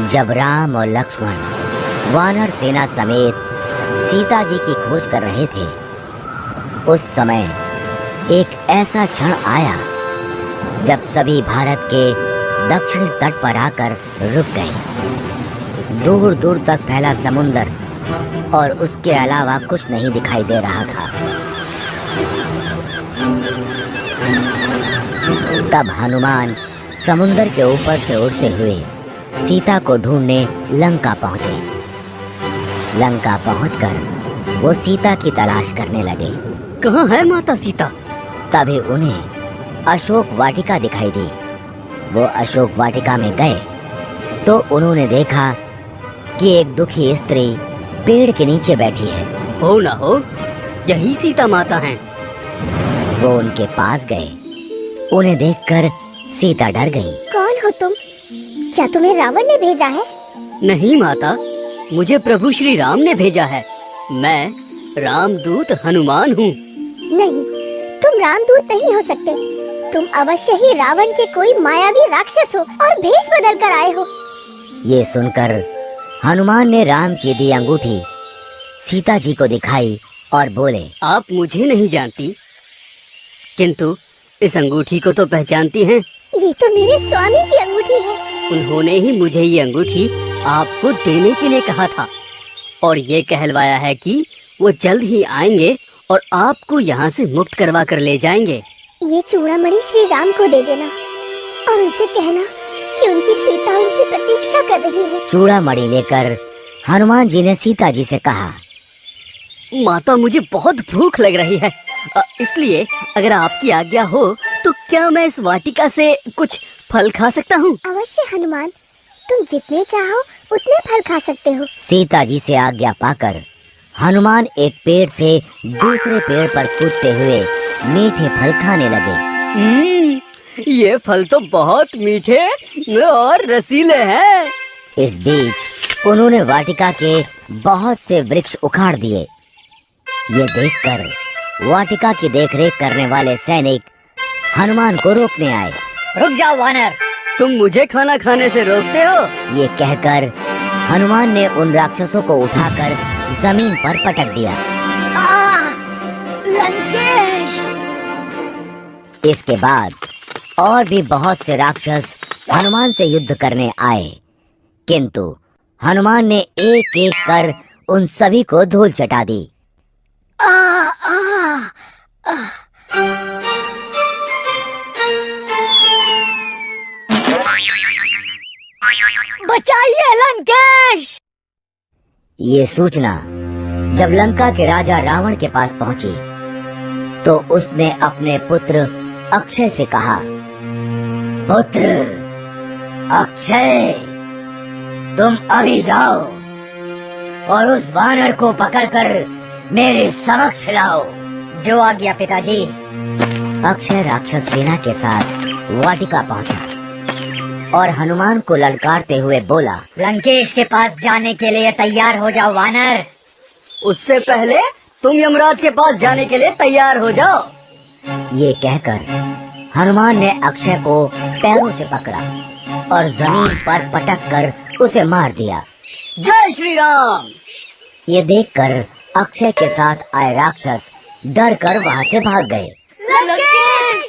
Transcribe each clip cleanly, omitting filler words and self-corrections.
जब राम और लक्ष्मण वानर सेना समेत सीता जी की खोज कर रहे थे, उस समय एक ऐसा क्षण आया जब सभी भारत के दक्षिणी तट पर आकर रुक गए। दूर दूर तक फैला समुंदर और उसके अलावा कुछ नहीं दिखाई दे रहा था। तब हनुमान समुंदर के ऊपर से उड़ते हुए सीता को ढूंढने लंका पहुंचे। लंका पहुंचकर वो सीता की तलाश करने लगे। कहाँ है माता सीता? तभी उन्हें अशोक वाटिका दिखाई दी। वो अशोक वाटिका में गए तो उन्होंने देखा कि एक दुखी स्त्री पेड़ के नीचे बैठी है। हो ना हो, यही सीता माता हैं। वो उनके पास गए। उन्हें देखकर सीता डर गई। कौन हो तुम? क्या तुम्हें रावण ने भेजा है? नहीं माता, मुझे प्रभु श्री राम ने भेजा है। मैं रामदूत हनुमान हूँ। नहीं, तुम रामदूत नहीं हो सकते। तुम अवश्य ही रावण के कोई मायावी राक्षस हो और भेष बदल कर आए हो। ये सुनकर हनुमान ने राम की दी अंगूठी सीता जी को दिखाई और बोले, आप मुझे नहीं जानती, किंतु इस अंगूठी को तो पहचानती हैं। ये तो मेरे स्वामी की अंगूठी है। उन्होंने ही मुझे ये अंगूठी आपको देने के लिए कहा था और ये कहलवाया है कि वो जल्द ही आएंगे और आपको यहाँ से मुक्त करवा कर ले जाएंगे। ये चूड़ामणि श्री राम को दे देना और उनसे कहना कि उनकी सीता उनकी प्रतीक्षा कर रही है। चूड़ामणि लेकर हनुमान जी ने सीता जी से कहा, माता मुझे बहुत भूख लग रही है, इसलिए अगर आपकी आज्ञा हो तो क्या मैं इस वाटिका से कुछ फल खा सकता हूँ? अवश्य हनुमान, तुम जितने चाहो उतने फल खा सकते हो। सीता जी से आज्ञा पाकर हनुमान एक पेड़ से दूसरे पेड़ पर कूदते हुए मीठे फल खाने लगे। ये फल तो बहुत मीठे और रसीले हैं। इस बीच उन्होंने वाटिका के बहुत से वृक्ष उखाड़ दिए। ये देखकर वाटिका की देखरेख करने वाले सैनिक हनुमान को रोकने आए। रुक जाओ वानर, तुम मुझे खाना खाने से रोकते हो? ये कहकर हनुमान ने उन राक्षसों को उठाकर जमीन पर पटक दिया। लंकेश! इसके बाद और भी बहुत से राक्षस हनुमान से युद्ध करने आए, किंतु हनुमान ने एक एक कर उन सभी को धूल चटा दी। बचाइए लंकेश! ये सूचना जब लंका के राजा रावण के पास पहुंची तो उसने अपने पुत्र अक्षय से कहा, पुत्र अक्षय, तुम अभी जाओ और उस वानर को पकड़कर मेरे समक्ष लाओ। जो आज्ञा पिताजी। अक्षय राक्षस सेना के साथ वाटिका पहुंचा और हनुमान को ललकारते हुए बोला, लंकेश के पास जाने के लिए तैयार हो जाओ वानर। उससे पहले तुम यमराज के पास जाने के लिए तैयार हो जाओ। ये कहकर हनुमान ने अक्षय को पैरों से पकड़ा और जमीन पर पटक कर उसे मार दिया। जय श्री राम! ये देखकर अक्षय के साथ आए राक्षस डर कर वहाँ से भाग गए। लंकेश!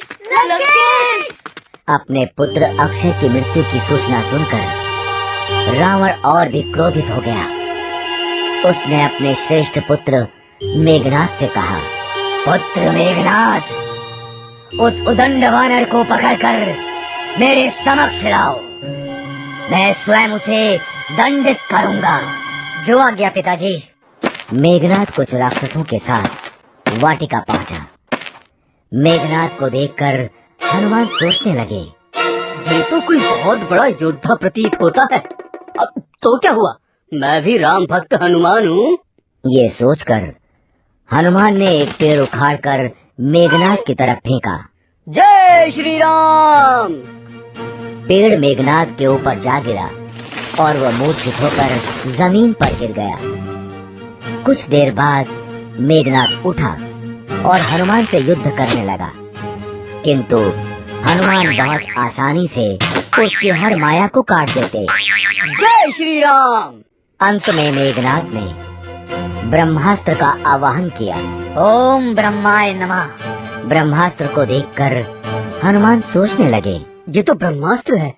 लंकेश! अपने पुत्र अक्षय की मृत्यु की सूचना सुनकर रावण और भी क्रोधित हो गया। उसने अपने श्रेष्ठ पुत्र मेघनाद से कहा, पुत्र मेघनाद, उस उदंड वानर को पकड़कर मेरे समक्ष लाओ। मैं स्वयं उसे दंडित करूंगा। जो आज्ञा पिताजी। मेघनाद कुछ राक्षसों के साथ वाटिका पहुंचा। मेघनाद को देखकर हनुमान सोचने लगे, ये तो कोई बहुत बड़ा योद्धा प्रतीत होता है। अब तो क्या हुआ, मैं भी राम भक्त हनुमान हूँ। ये सोचकर हनुमान ने एक पेड़ उखाड़कर मेघनाद की तरफ फेंका। जय श्री राम! पेड़ मेघनाद के ऊपर जा गिरा और वह मूर्छित होकर जमीन पर गिर गया। कुछ देर बाद मेघनाद उठा और हनुमान से युद्ध करने लगा, किंतु हनुमान बहुत आसानी से उसकी हर माया को काट देते। जय श्री राम। अंत में मेघनाद ने ब्रह्मास्त्र का आवाहन किया। ओम ब्रह्माय नमः। ब्रह्मास्त्र को देखकर हनुमान सोचने लगे, ये तो ब्रह्मास्त्र है,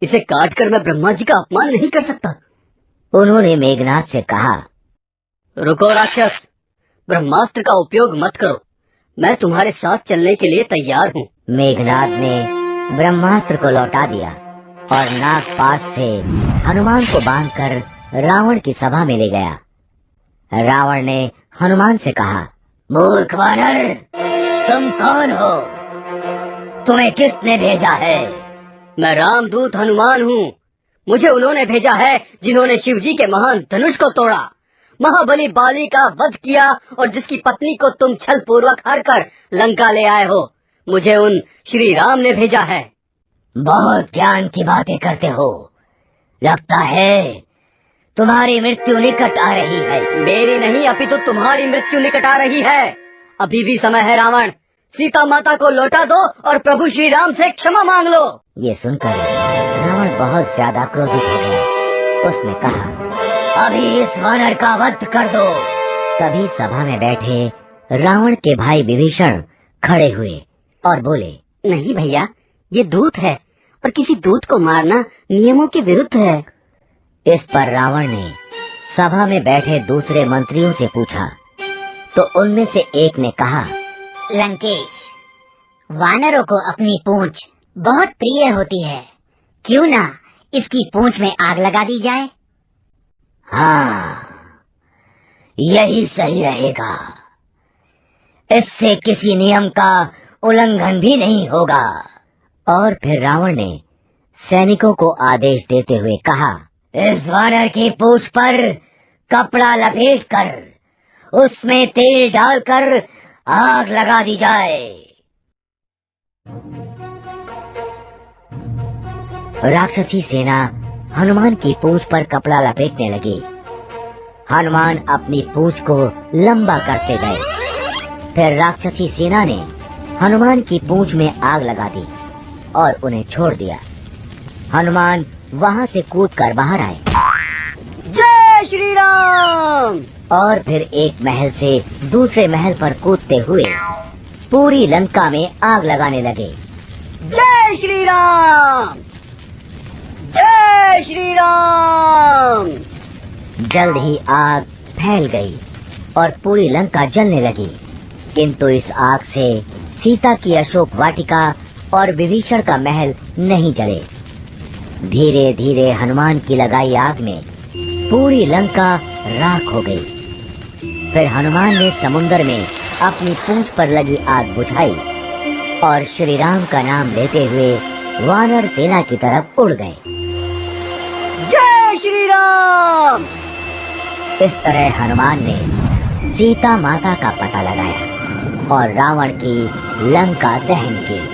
इसे काट कर मैं ब्रह्मा जी का अपमान नहीं कर सकता। उन्होंने मेघनाद से कहा, रुको राक्षस, ब्रह्मास्त्र का उपयोग मत करो, मैं तुम्हारे साथ चलने के लिए तैयार हूँ। मेघनाद ने ब्रह्मास्त्र को लौटा दिया और नागपाश से हनुमान को बांधकर रावण की सभा में ले गया। रावण ने हनुमान से कहा, मूर्ख वानर, तुम कौन हो? तुम्हें किसने भेजा है? मैं रामदूत हनुमान हूँ। मुझे उन्होंने भेजा है जिन्होंने शिवजी के महान धनुष को तोड़ा, महाबली बाली का वध किया और जिसकी पत्नी को तुम छल पूर्वक हर कर लंका ले आए हो। मुझे उन श्री राम ने भेजा है। बहुत ज्ञान की बातें करते हो, लगता है तुम्हारी मृत्यु निकट आ रही है। मेरी नहीं, अपितु तुम्हारी मृत्यु निकट आ रही है। अभी भी समय है रावण, सीता माता को लौटा दो और प्रभु श्री राम से क्षमा मांग लो। ये सुनकर रावण बहुत ज्यादा क्रोधित हो गया। उसने कहा, अभी इस वानर का वध कर दो। तभी सभा में बैठे रावण के भाई विभीषण खड़े हुए और बोले, नहीं भैया, ये दूत है और किसी दूत को मारना नियमों के विरुद्ध है। इस पर रावण ने सभा में बैठे दूसरे मंत्रियों से पूछा, तो उनमें से एक ने कहा, लंकेश, वानरों को अपनी पूंछ बहुत प्रिय होती है, क्यों ना इसकी पूंछ में आग लगा दी जाए? हाँ, यही सही रहेगा। इससे किसी नियम का उल्लंघन भी नहीं होगा। और फिर रावण ने सैनिकों को आदेश देते हुए कहा, इस वानर की पूंछ पर कपड़ा लपेटकर उसमें तेल डालकर आग लगा दी जाए। राक्षसी सेना हनुमान की पूंछ पर कपड़ा लपेटने लगी। हनुमान अपनी पूंछ को लंबा करते गए। फिर राक्षसी सेना ने हनुमान की पूंछ में आग लगा दी और उन्हें छोड़ दिया। हनुमान वहां से कूदकर बाहर आए। जय श्री राम। और फिर एक महल से दूसरे महल पर कूदते हुए पूरी लंका में आग लगाने लगे। जय श्री राम, जय श्री राम। जल्द ही आग फैल गई और पूरी लंका जलने लगी, किंतु इस आग से सीता की अशोक वाटिका और विभीषण का महल नहीं जले। धीरे धीरे हनुमान की लगाई आग में पूरी लंका राख हो गई। फिर हनुमान ने समुद्र में अपनी पूंछ पर लगी आग बुझाई और श्री राम का नाम लेते हुए वानर सेना की तरफ उड़ गए। जय श्री राम। इस तरह हनुमान ने सीता माता का पता लगाया और रावण की लंका दहन की।